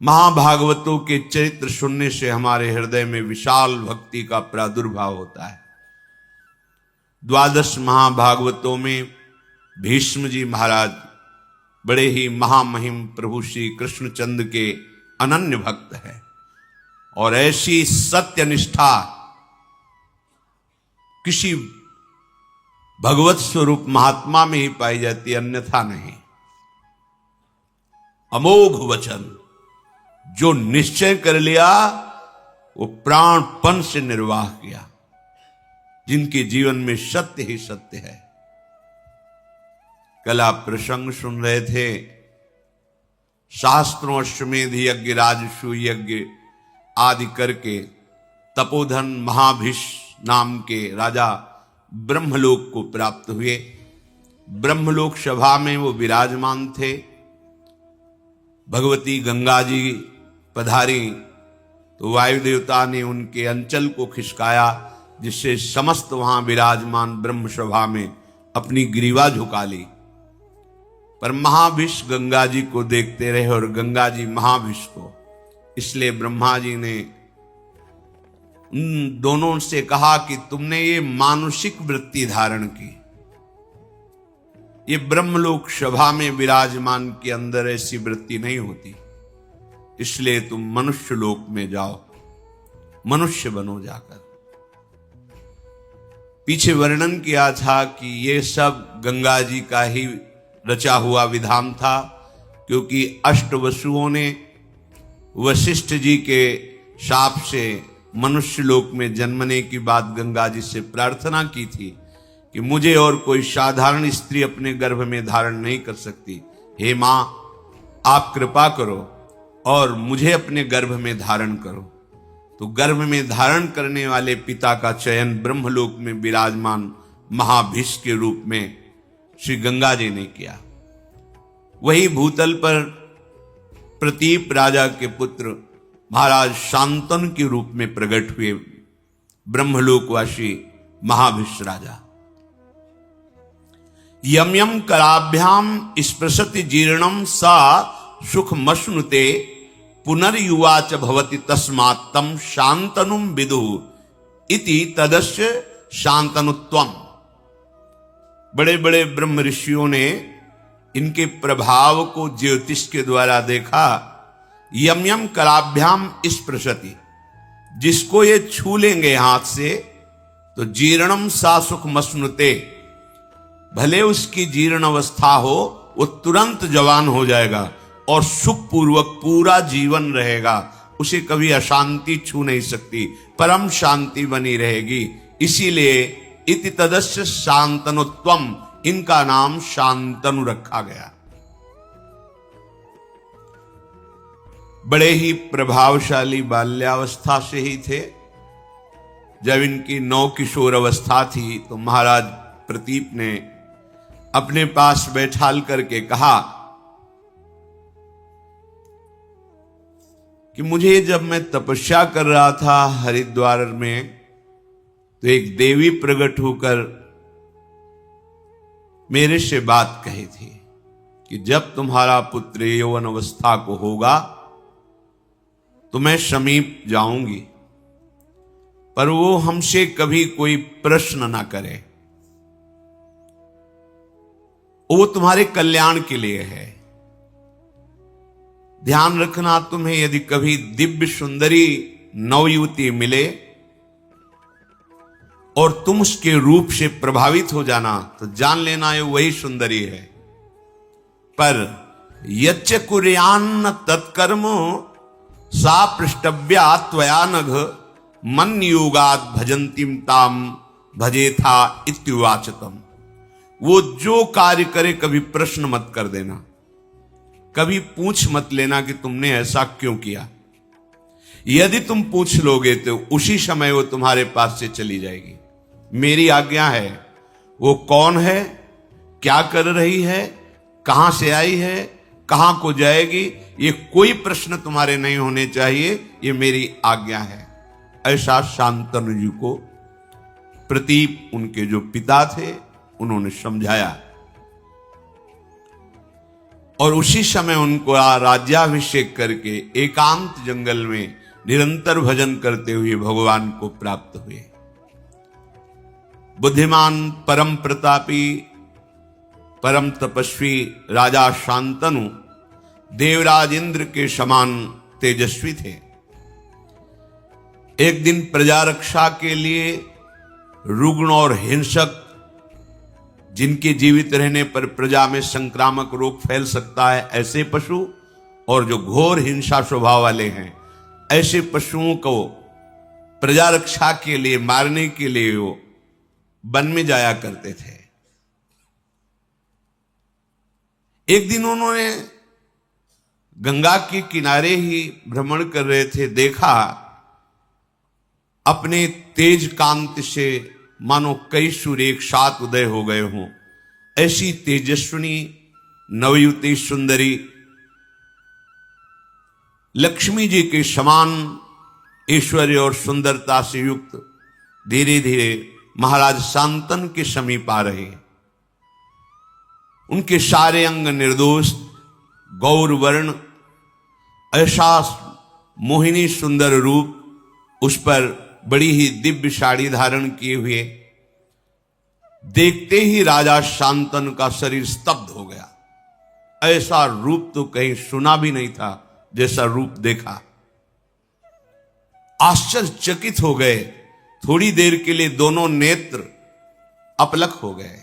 महाभागवतों के चरित्र सुनने से हमारे हृदय में विशाल भक्ति का प्रादुर्भाव होता है। 12 महाभागवतों में भीष्म जी महाराज बड़े ही महामहिम प्रभु श्री कृष्णचंद्र के अनन्य भक्त हैं और ऐसी सत्यनिष्ठा किसी भगवत स्वरूप महात्मा में ही पाई जाती, अन्यथा नहीं। अमोघ वचन, जो निश्चय कर लिया वो प्राणपण से निर्वाह किया, जिनके जीवन में सत्य ही सत्य है। कल आप प्रसंग सुन रहे थे, शास्त्रों अश्वमेध यज्ञ राजसूय यज्ञ आदि करके तपोधन महाभिष नाम के राजा ब्रह्मलोक को प्राप्त हुए। ब्रह्मलोक सभा में वो विराजमान थे। भगवती गंगा जी पधारी तो वायु देवता ने उनके अंचल को खिसकाया, जिससे समस्त वहां विराजमान ब्रह्म सभा में अपनी ग्रीवा झुका ली। पर महाभिष गंगा जी को देखते रहे और गंगा जी महाभिष को। इसलिए ब्रह्मा जी ने उन दोनों से कहा कि तुमने ये मानुषिक वृत्ति धारण की, ये ब्रह्मलोक सभा में विराजमान के अंदर ऐसी वृत्ति नहीं होती, इसलिए तुम मनुष्य लोक में जाओ, मनुष्य बनो जाकर। पीछे वर्णन किया था कि ये सब गंगा जी का ही रचा हुआ विधान था, क्योंकि अष्टवसुओं ने वशिष्ठ जी के शाप से मनुष्य लोक में जन्मने की बात गंगा जी से प्रार्थना की थी कि मुझे और कोई साधारण स्त्री अपने गर्भ में धारण नहीं कर सकती, हे मां आप कृपा करो और मुझे अपने गर्भ में धारण करो। तो गर्भ में धारण करने वाले पिता का चयन ब्रह्मलोक में विराजमान महाभिष के रूप में श्री गंगा जी ने किया। वही भूतल पर प्रतीप राजा के पुत्र महाराज शांतनु के रूप में प्रकट हुए ब्रह्मलोकवासी महाभिष राजा। यम यम कराभ्याम स्पृशति जीर्णम सा सुखमश्नुते पुनर्युवा च भवति तस्मात् तम शांतनुम विदु इति तदस्य शांतनुत्वम। बड़े बड़े ब्रह्म ऋषियों ने इनके प्रभाव को ज्योतिष के द्वारा देखा। यम यम कराभ्याम स्पृशति, जिसको ये छू लेंगे हाथ से तो जीर्णम सा सुखमश्नुते, भले उसकी जीर्ण अवस्था हो वो तुरंत जवान हो जाएगा और सुखपूर्वक पूरा जीवन रहेगा, उसे कभी अशांति छू नहीं सकती, परम शांति बनी रहेगी। इसीलिए इति तदस्य शांतनुत्वम, इनका नाम शांतनु रखा गया। बड़े ही प्रभावशाली बाल्यावस्था से ही थे। जब इनकी नौ किशोर अवस्था थी तो महाराज प्रतीप ने अपने पास बैठाल करके कहा कि मुझे जब मैं तपस्या कर रहा था हरिद्वार में तो एक देवी प्रकट होकर मेरे से बात कही थी कि जब तुम्हारा पुत्र यौवन अवस्था को होगा तो मैं समीप जाऊंगी, पर वो हमसे कभी कोई प्रश्न ना करे, वो तुम्हारे कल्याण के लिए है। ध्यान रखना, तुम्हें यदि कभी दिव्य सुंदरी नवयुवती मिले और तुम उसके रूप से प्रभावित हो जाना तो जान लेना ये वही सुंदरी है। पर यच्च कुर्यान्न तत्कर्म सा पृष्ठव्या त्वया नघ मन योगात भजंतीम ताम भजेथा इत्युवाचतम। वो जो कार्य करे कभी प्रश्न मत कर देना, कभी पूछ मत लेना कि तुमने ऐसा क्यों किया। यदि तुम पूछ लोगे तो उसी समय वो तुम्हारे पास से चली जाएगी। मेरी आज्ञा है, वो कौन है, क्या कर रही है, कहां से आई है, कहां को जाएगी, ये कोई प्रश्न तुम्हारे नहीं होने चाहिए, ये मेरी आज्ञा है। ऐसा शांतनु जी को प्रतीप उनके जो पिता थे उन्होंने समझाया। और उसी समय उनको राज्याभिषेक करके एकांत जंगल में निरंतर भजन करते हुए भगवान को प्राप्त हुए। बुद्धिमान, परम प्रतापी, परम तपस्वी राजा शांतनु देवराज इंद्र के समान तेजस्वी थे। एक दिन प्रजा रक्षा के लिए रुग्ण और हिंसक, जिनके जीवित रहने पर प्रजा में संक्रामक रोग फैल सकता है, ऐसे पशु, और जो घोर हिंसा स्वभाव वाले हैं, ऐसे पशुओं को प्रजा रक्षा के लिए मारने के लिए वो वन में जाया करते थे। एक दिन उन्होंने गंगा के किनारे ही भ्रमण कर रहे थे, देखा अपने तेज कांति से मानो कई सूर्य एक साथ उदय हो गए हों, ऐसी तेजस्विनी नवयुवती सुंदरी लक्ष्मी जी के समान ऐश्वर्य और सुंदरता से युक्त धीरे धीरे महाराज शांतन के समीप आ रहे। उनके सारे अंग निर्दोष गौर वर्ण, ऐसा मोहिनी सुंदर रूप, उस पर बड़ी ही दिव्य साड़ी धारण किए हुए, देखते ही राजा शांतन का शरीर स्तब्ध हो गया। ऐसा रूप तो कहीं सुना भी नहीं था जैसा रूप देखा। आश्चर्यचकित हो गए। थोड़ी देर के लिए दोनों नेत्र अपलक हो गए,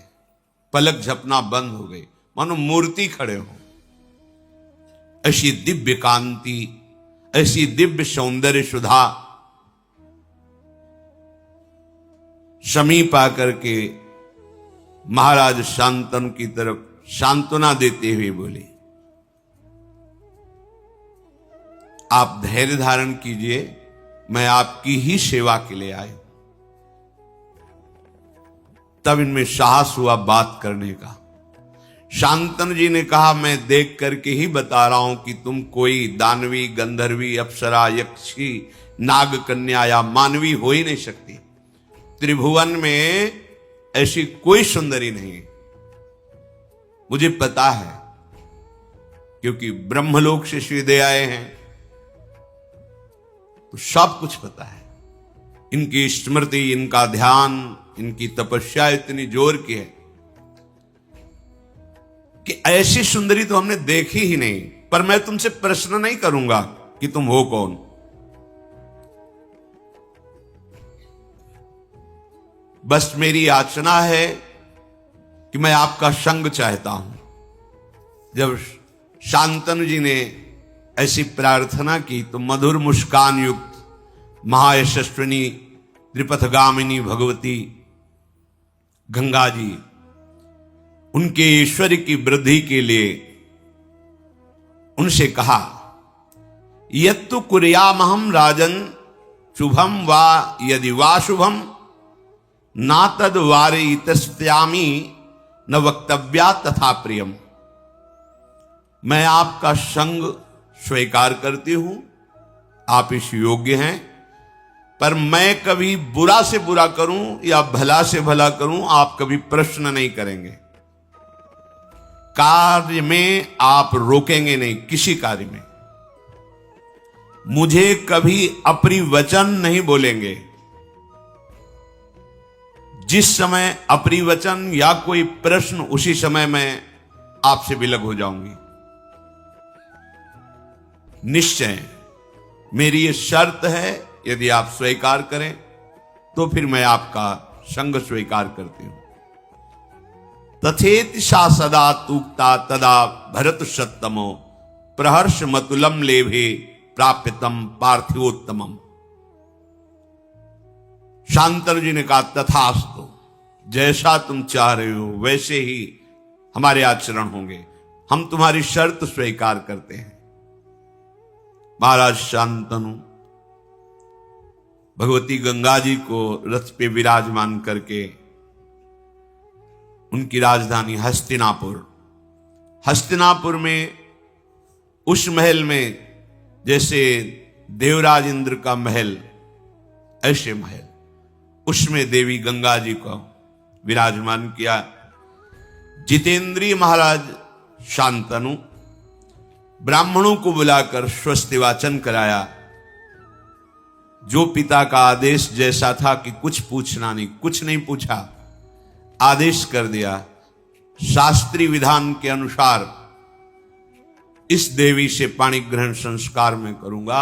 पलक झपना बंद हो गई, मानो मूर्ति खड़े हो। ऐसी दिव्य कांति, ऐसी दिव्य सौंदर्य सुधा समीप आकर के महाराज शांतनु की तरफ सांत्वना देते हुए बोले, आप धैर्य धारण कीजिए, मैं आपकी ही सेवा के लिए आया। तब इनमें साहस हुआ बात करने का। शांतनु जी ने कहा, मैं देख करके ही बता रहा हूं कि तुम कोई दानवी, गंधर्वी, अप्सरा, यक्षी, नाग कन्या या मानवी हो ही नहीं सकती। त्रिभुवन में ऐसी कोई सुंदरी नहीं है। मुझे पता है, क्योंकि ब्रह्मलोक से सीधे आए हैं तो सब कुछ पता है। इनकी स्मृति, इनका ध्यान, इनकी तपस्या इतनी जोर की है कि ऐसी सुंदरी तो हमने देखी ही नहीं। पर मैं तुमसे प्रश्न नहीं करूंगा कि तुम हो कौन। बस मेरी याचना है कि मैं आपका संग चाहता हूं। जब शांतनु जी ने ऐसी प्रार्थना की तो मधुर मुस्कान युक्त महायशस्विनी त्रिपथगामिनी भगवती गंगा जी उनके ईश्वर की वृद्धि के लिए उनसे कहा, यत्तु कुर्यामहं राजन शुभम वा यदि वा शुभम ना तद वारयितस्यामि न वक्तव्या तथा प्रियम। मैं आपका संग स्वीकार करती हूं, आप इस योग्य हैं, पर मैं कभी बुरा से बुरा करूं या भला से भला करूं, आप कभी प्रश्न नहीं करेंगे। कार्य में आप रोकेंगे नहीं, किसी कार्य में मुझे कभी अप्रिय वचन नहीं बोलेंगे। जिस समय अप्रिय वचन या कोई प्रश्न, उसी समय मैं आपसे विलग हो जाऊंगी। निश्चय मेरी ये शर्त है, यदि आप स्वीकार करें तो फिर मैं आपका संग स्वीकार करती हूं। तथेति सा सदा तूक्ता तदा भरत सत्तमो प्रहर्ष मतुलम लेभे प्राप्यतम पार्थिवोत्तमम। शांतनु जी ने कहा, तथास्तु, जैसा तुम चाह रहे हो वैसे ही हमारे आचरण होंगे, हम तुम्हारी शर्त स्वीकार करते हैं। महाराज शांतनु भगवती गंगा जी को रथ पे विराजमान करके उनकी राजधानी हस्तिनापुर में उस महल में जैसे देवराज इंद्र का महल, ऐसे महल, उसमें देवी गंगा जी को विराजमान किया। जितेंद्रीय महाराज शांतनु ब्राह्मणों को बुलाकर स्वस्ति वाचन कराया। जो पिता का आदेश जैसा था कि कुछ पूछना नहीं, कुछ नहीं पूछा, आदेश कर दिया शास्त्रीय विधान के अनुसार इस देवी से पाणी ग्रहण संस्कार मैं करूंगा।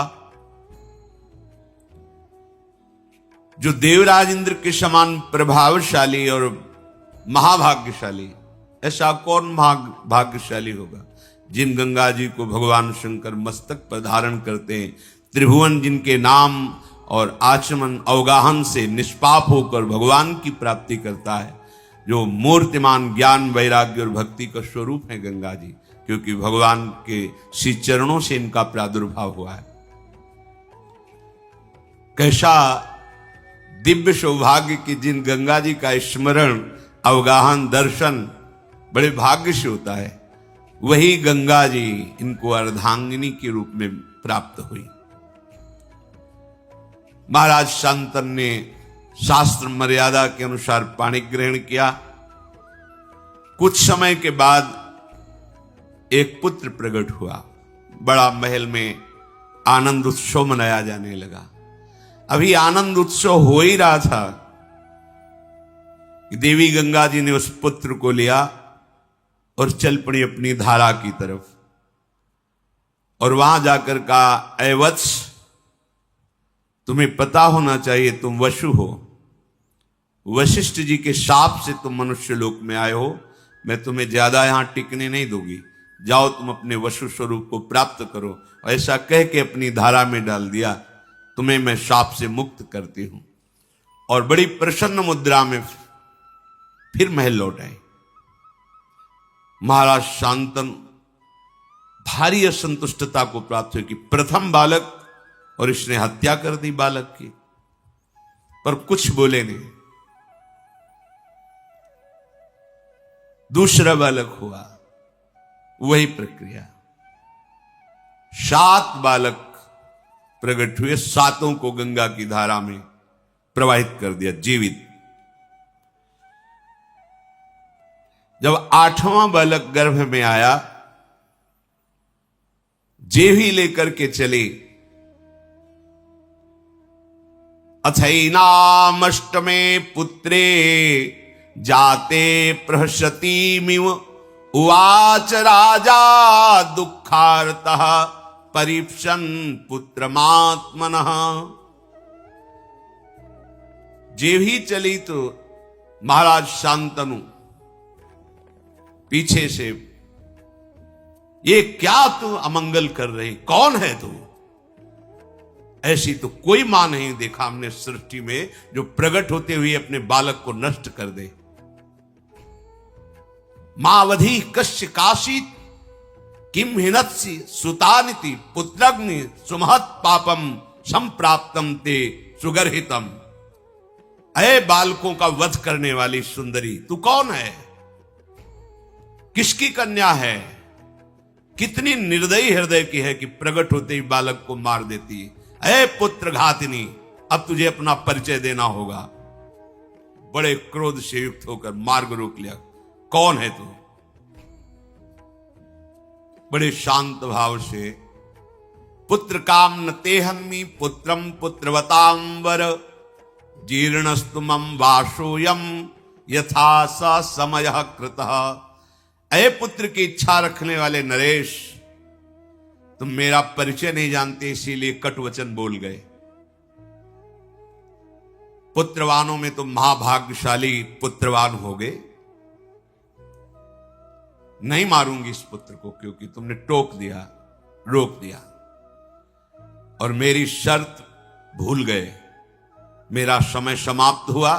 जो देवराज इंद्र के समान प्रभावशाली और महाभाग्यशाली, ऐसा कौन भाग्यशाली होगा जिन गंगा जी को भगवान शंकर मस्तक पर धारण करते हैं, त्रिभुवन जिनके नाम और आचमन अवगाहन से निष्पाप होकर भगवान की प्राप्ति करता है, जो मूर्तिमान ज्ञान वैराग्य और भक्ति का स्वरूप है गंगा जी, क्योंकि भगवान के श्री चरणों से इनका प्रादुर्भाव हुआ है। कैसा दिव्य सौभाग्य कि जिन गंगा जी का स्मरण अवगाहन दर्शन बड़े भाग्य से होता है, वही गंगा जी इनको अर्धांगिनी के रूप में प्राप्त हुई। महाराज शांतन ने शास्त्र मर्यादा के अनुसार पाणी ग्रहण किया। कुछ समय के बाद एक पुत्र प्रकट हुआ। बड़ा महल में आनंद उत्सव मनाया जाने लगा। अभी आनंद उत्सव हो ही रहा था कि देवी गंगा जी ने उस पुत्र को लिया और चल पड़ी अपनी धारा की तरफ, और वहां जाकर कहा, ऐ वत्स, तुम्हें पता होना चाहिए तुम वसु हो, वशिष्ठ जी के शाप से तुम मनुष्य लोक में आए हो, मैं तुम्हें ज्यादा यहां टिकने नहीं दूंगी, जाओ तुम अपने वसु स्वरूप को प्राप्त करो। ऐसा कह के अपनी धारा में डाल दिया, तुम्हें मैं शाप से मुक्त करती हूं। और बड़ी प्रसन्न मुद्रा में फिर महल लौट आए। महाराज शांतनु भारी असंतुष्टता को प्राप्त हुई कि प्रथम बालक और इसने हत्या कर दी बालक की, पर कुछ बोले नहीं। दूसरा बालक हुआ, वही प्रक्रिया। 7 बालक प्रकट हुए, 7 को गंगा की धारा में प्रवाहित कर दिया जीवित। जब 8वां बालक गर्भ में आया, जेवी लेकर के चले। अथैनामष्टमे पुत्रे जाते प्रहसतीमिव उवाच राजा दुःखार्तः परीप्सन पुत्रमात्मनः। जेवी चली तो महाराज शांतनु पीछे से, ये क्या तू अमंगल कर रही, कौन है तू? ऐसी तो कोई मां नहीं देखा हमने सृष्टि में जो प्रकट होते हुए अपने बालक को नष्ट कर दे। मावधि कश्य काशीत किम हिनत्सि सुतानिति पुत्रग्नि सुमहत पापम संप्राप्तम ते सुगर्हितम। अय बालकों का वध करने वाली सुंदरी, तू कौन है? किसकी कन्या है? कितनी निर्दयी हृदय की है कि प्रकट होते ही बालक को मार देती है। अय पुत्र घातिनी, अब तुझे अपना परिचय देना होगा। बड़े क्रोध से युक्त होकर मार्ग रोक लिया, कौन है तू? बड़े शांत भाव से, पुत्र काम न तेहन्मी पुत्रम पुत्रवतांबर जीर्णस्तुमं वासोयम यथा स समय कृतः। अय पुत्र की इच्छा रखने वाले नरेश, तुम मेरा परिचय नहीं जानते, इसीलिए कटु वचन बोल गए। पुत्रवानों में तुम महाभाग्यशाली पुत्रवान हो गए। नहीं मारूंगी इस पुत्र को, क्योंकि तुमने टोक दिया, रोक दिया, और मेरी शर्त भूल गए। मेरा समय समाप्त हुआ।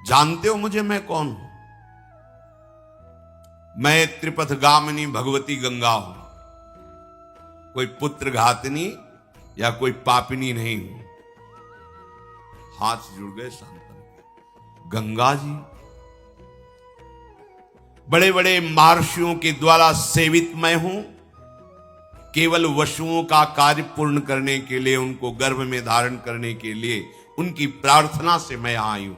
जानते हो मुझे, मैं कौन हूं? मैं त्रिपथगामिनी भगवती गंगा हूं। कोई पुत्र घातनी या कोई पापिनी नहीं हूं। हाथ जुड़ गए शांतनु के। गंगा जी बड़े बड़े महर्षियों के द्वारा सेवित मैं हूं। केवल वसुओं का कार्य पूर्ण करने के लिए, उनको गर्भ में धारण करने के लिए, उनकी प्रार्थना से मैं आई हूं।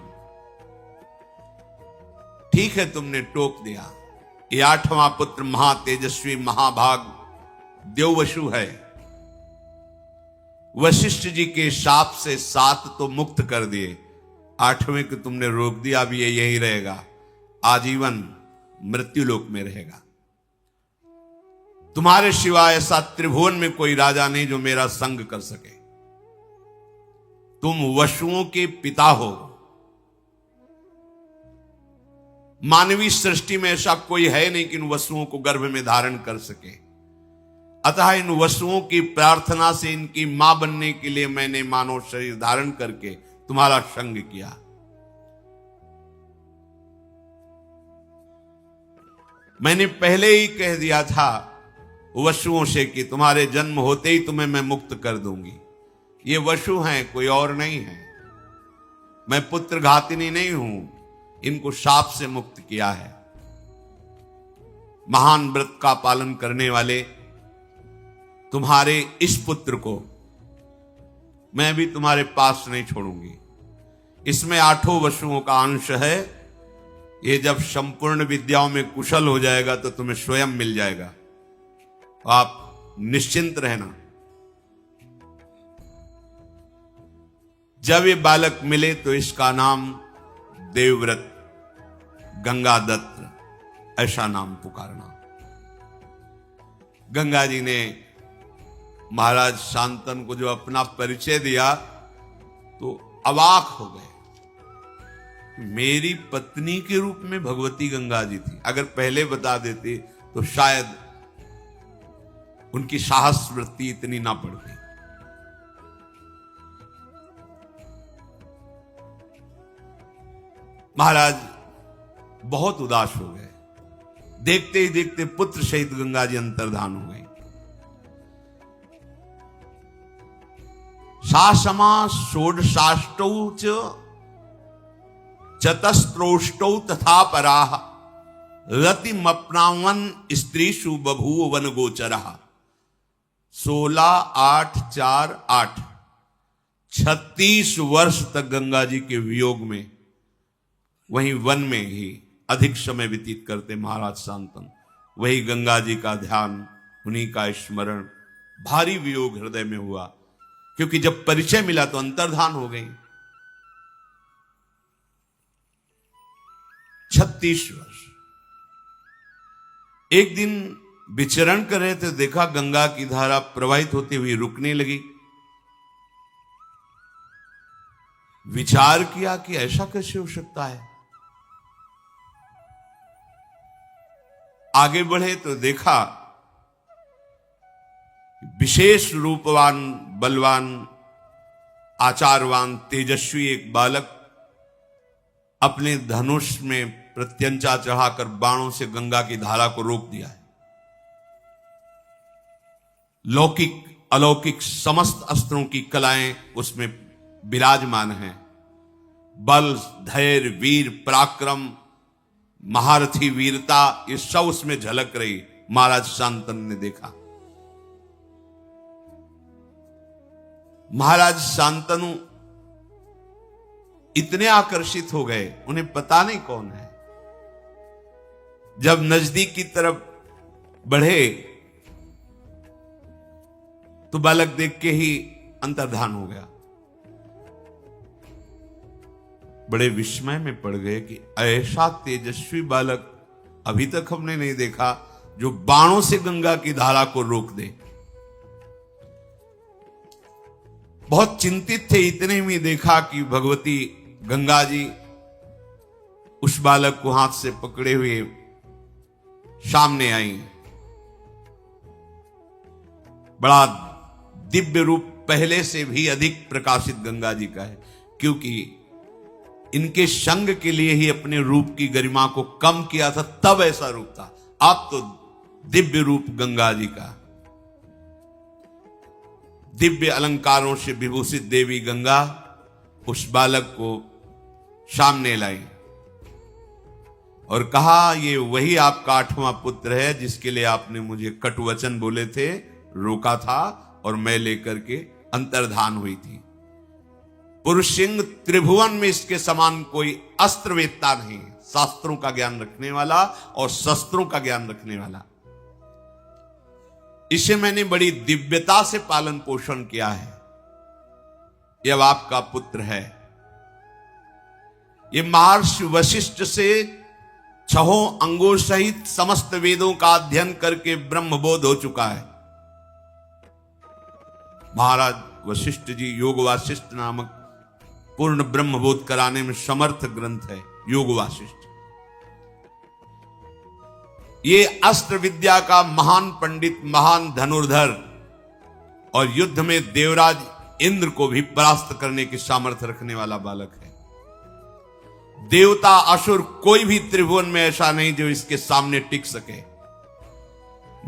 ठीक है, तुमने टोक दिया, ये आठवां पुत्र महातेजस्वी महाभाग देववसु है। वशिष्ठ जी के शाप से 7 तो मुक्त कर दिए, 8वें को तुमने रोक दिया, अब ये यही रहेगा, आजीवन मृत्युलोक में रहेगा। तुम्हारे सिवाय ऐसा त्रिभुवन में कोई राजा नहीं जो मेरा संग कर सके। तुम वसुओं के पिता हो। मानवीय सृष्टि में ऐसा कोई है नहीं कि इन वसुओं को गर्भ में धारण कर सके। अतः इन वसुओं की प्रार्थना से इनकी मां बनने के लिए मैंने मानव शरीर धारण करके तुम्हारा संग किया। मैंने पहले ही कह दिया था वसुओं से कि तुम्हारे जन्म होते ही तुम्हें मैं मुक्त कर दूंगी। ये वसु हैं, कोई और नहीं है। मैं पुत्र घातिनी नहीं हूं, इनको शाप से मुक्त किया है। महान व्रत का पालन करने वाले तुम्हारे इस पुत्र को मैं भी तुम्हारे पास नहीं छोड़ूंगी। इसमें 8 वसुओं का अंश है। ये जब संपूर्ण विद्याओं में कुशल हो जाएगा तो तुम्हें स्वयं मिल जाएगा, आप निश्चिंत रहना। जब ये बालक मिले तो इसका नाम देवव्रत गंगादत्त ऐसा नाम पुकारना। गंगा जी ने महाराज शांतनु को जो अपना परिचय दिया तो अवाक हो गए। मेरी पत्नी के रूप में भगवती गंगा जी थी। अगर पहले बता देते तो शायद उनकी साहस वृत्ति इतनी ना पड़ती। महाराज बहुत उदास हो गए। देखते ही देखते पुत्र सहित गंगा जी अंतर्धान हो गई। सासमा षोडशाष्टौ च चतस्त्रोष्टौ तथा पराः रतिमप्नावन स्त्रीषु बभूव वन गोचरः। 16, 8, 4, 8 36 वर्ष तक गंगा जी के वियोग में वहीं वन में ही अधिक समय व्यतीत करते महाराज शांतनु। वही गंगा जी का ध्यान, उन्हीं का स्मरण। भारी वियोग हृदय में हुआ, क्योंकि जब परिचय मिला तो अंतर्धान हो गई। 36 वर्ष। एक दिन विचरण कर रहे थे, देखा गंगा की धारा प्रवाहित होती हुई रुकने लगी। विचार किया कि ऐसा कैसे हो सकता है। आगे बढ़े तो देखा विशेष रूपवान, बलवान, आचारवान, तेजस्वी एक बालक अपने धनुष में प्रत्यंचा चढ़ाकर बाणों से गंगा की धारा को रोक दिया है। लौकिक अलौकिक समस्त अस्त्रों की कलाएं उसमें विराजमान हैं। बल, धैर्य, वीर, पराक्रम, महारथी वीरता, ये सब उसमें झलक रही। महाराज शांतनु ने देखा। महाराज शांतनु इतने आकर्षित हो गए, उन्हें पता नहीं कौन है। जब नजदीक की तरफ बढ़े तो बालक देख के ही अंतर्धान हो गया। बड़े विस्मय में पड़ गए कि ऐसा तेजस्वी बालक अभी तक हमने नहीं देखा जो बाणों से गंगा की धारा को रोक दे। बहुत चिंतित थे। इतने में देखा कि भगवती गंगा जी उस बालक को हाथ से पकड़े हुए सामने आई। बड़ा दिव्य रूप पहले से भी अधिक प्रकाशित गंगा जी का है, क्योंकि इनके संग के लिए ही अपने रूप की गरिमा को कम किया था, तब ऐसा रूप था। अब तो दिव्य रूप गंगा जी का। दिव्य अलंकारों से विभूषित देवी गंगा उस बालक को सामने लाई और कहा, ये वही आपका 8वां पुत्र है जिसके लिए आपने मुझे कटुवचन बोले थे, रोका था और मैं लेकर के अंतर्धान हुई थी। पुरुष सिंह त्रिभुवन में इसके समान कोई अस्त्र वेत्ता नहीं, शास्त्रों का ज्ञान रखने वाला और शस्त्रों का ज्ञान रखने वाला। इसे मैंने बड़ी दिव्यता से पालन पोषण किया है। यह अब आपका पुत्र है। ये महर्षि वशिष्ठ से 6 अंगों सहित समस्त वेदों का अध्ययन करके ब्रह्मबोध हो चुका है। महाराज वशिष्ठ जी योग वासिष्ठ नामक पूर्ण ब्रह्मबोध कराने में समर्थ ग्रंथ है योग वासिष्ठ। ये अस्त्र विद्या का महान पंडित, महान धनुर्धर और युद्ध में देवराज इंद्र को भी परास्त करने की सामर्थ्य रखने वाला बालक है। देवता असुर कोई भी त्रिभुवन में ऐसा नहीं जो इसके सामने टिक सके।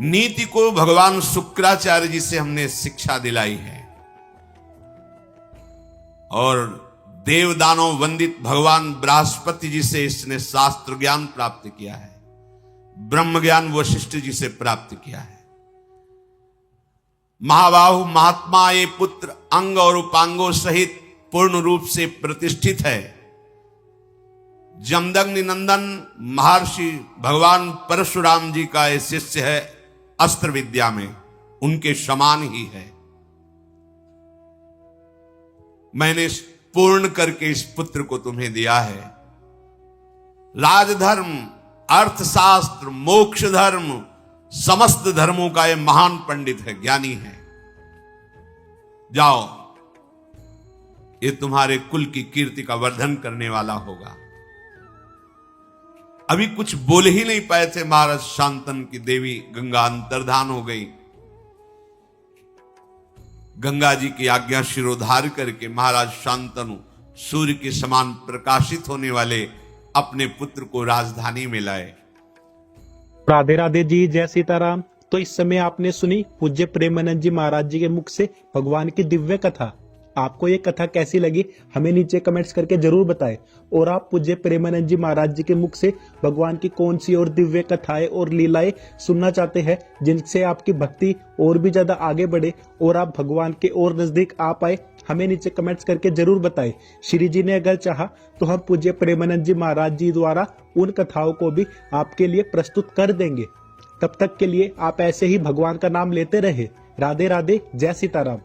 नीति को भगवान शुक्राचार्य जी से हमने शिक्षा दिलाई है और देवदानों वंदित भगवान बृहस्पति जी से इसने शास्त्र ज्ञान प्राप्त किया है, ब्रह्म ज्ञान वशिष्ठ जी से प्राप्त किया है। महाबाहु महात्मा ये पुत्र अंग और उपांगों सहित पूर्ण रूप से प्रतिष्ठित है। जमदग्नि नंदन महर्षि भगवान परशुराम जी का ये शिष्य है अस्त्र विद्या में, उनके समान ही है। मैंने पूर्ण करके इस पुत्र को तुम्हें दिया है। राजधर्म, अर्थशास्त्र, मोक्ष धर्म, समस्त धर्मों का यह महान पंडित है, ज्ञानी है। जाओ, ये तुम्हारे कुल की कीर्ति का वर्धन करने वाला होगा। अभी कुछ बोल ही नहीं पाए थे महाराज शांतनु की देवी गंगा अंतर्धान हो गई। गंगा जी की आज्ञा शिरोधार करके महाराज शांतनु सूर्य के समान प्रकाशित होने वाले अपने पुत्र को राजधानी में लाए। राधे राधे जी, जय सीताराम। तो इस समय आपने सुनी पूज्य प्रेमानंद जी महाराज जी के मुख से भगवान की दिव्य कथा। आपको ये कथा कैसी लगी हमें नीचे कमेंट्स करके जरूर बताएं। और आप पूज्य प्रेमानंद जी महाराज जी के मुख से भगवान की कौन सी और दिव्य कथाएं और लीलाएं सुनना चाहते हैं जिनसे आपकी भक्ति और भी ज्यादा आगे बढ़े और आप भगवान के और नजदीक आ पाए, हमें नीचे कमेंट्स करके जरूर बताएं। श्री जी ने अगर चाहा तो हम पूज्य प्रेमानंद जी महाराज जी द्वारा उन कथाओं को भी आपके लिए प्रस्तुत कर देंगे। तब तक के लिए आप ऐसे ही भगवान का नाम लेते रहे। राधे राधे, जय सीताराम।